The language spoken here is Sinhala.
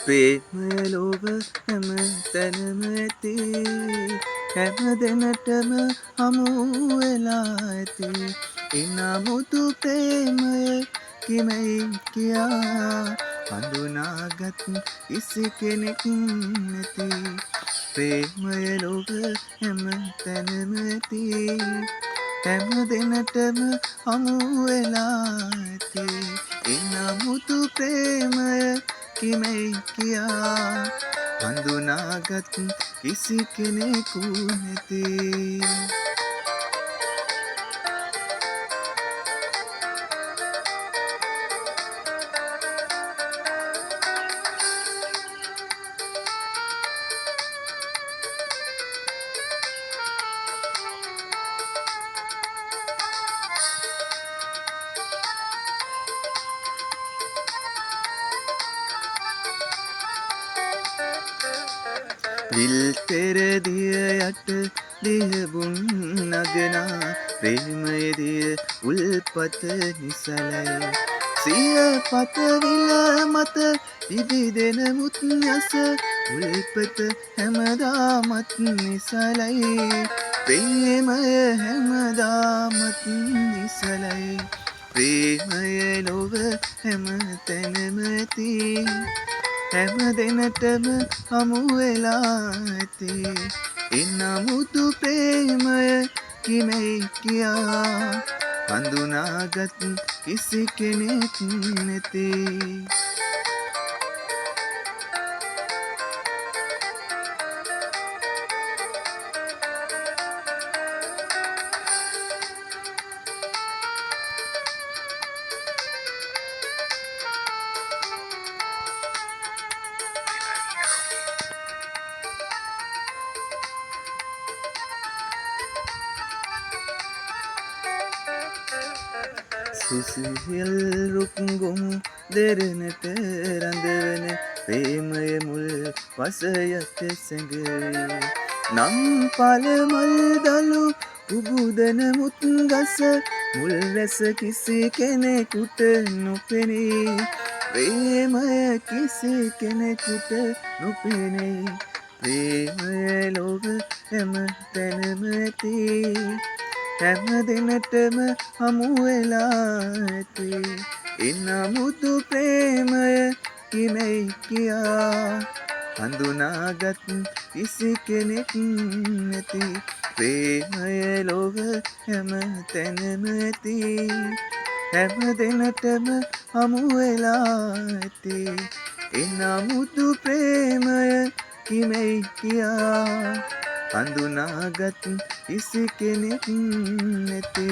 ප්‍රේමය ලොව හැම තැනම ඇති හැම දෙනටම හමු වෙලා ඇති එනමුතු ප්‍රේමය කිමයි කියා හඳුනාගත් කිසි කෙනෙක් නැති ප්‍රේමය ලොව හැම තැනම ඇති හැම දෙනටම හමු වෙලා ඇති එනමුතු ප්‍රේමය කිමයි කියා හඳුනාගත් කිසි කෙනෙකු නැති විල් පෙරදිය යට දියබුන් නගනා ප්‍රේමයේදිය උල්පත නිසලයි සිය පතවිල මත විවිදෙන මුත් යස උල්පත හැමදාමත් නිසලයි ප්‍රේමය හැමදාමත් නිසලයි ප්‍රේමය ලොව හැම තැනම ඇති හැම දෙනටම හමු වෙලා ඇති එනමුතු ප්‍රේමය කිමයි කියා හඳුනාගත් කිසි කෙනෙක් නැති සුසිහිල් රුක්ගොමු දෙරනට රඳවන ප්‍රේමය මුල් වසයට සැඟවී නම් පළමල් දළු පුබුදන මුත් ගස මුල් රැස කිසි කෙනෙකුට නොපෙනී ප්‍රේමය කිසි කෙනෙකුට නොපෙනෙයි ප්‍රේමය ලොව හැම තැනම ඇති හැම දෙනටම හමු වෙලා ඇති එනමුතු ප්‍රේමය කිමයි කියා හඳුනාගත් කිසි කෙනෙක් නැති ප්‍රේමය ලොව හැම තැනම ඇති හැම දෙනටම හමු වෙලා ඇති එනමුතු ප්‍රේමය කිමයි කියා හඳුනාගත් කිසි කෙනෙක් නැති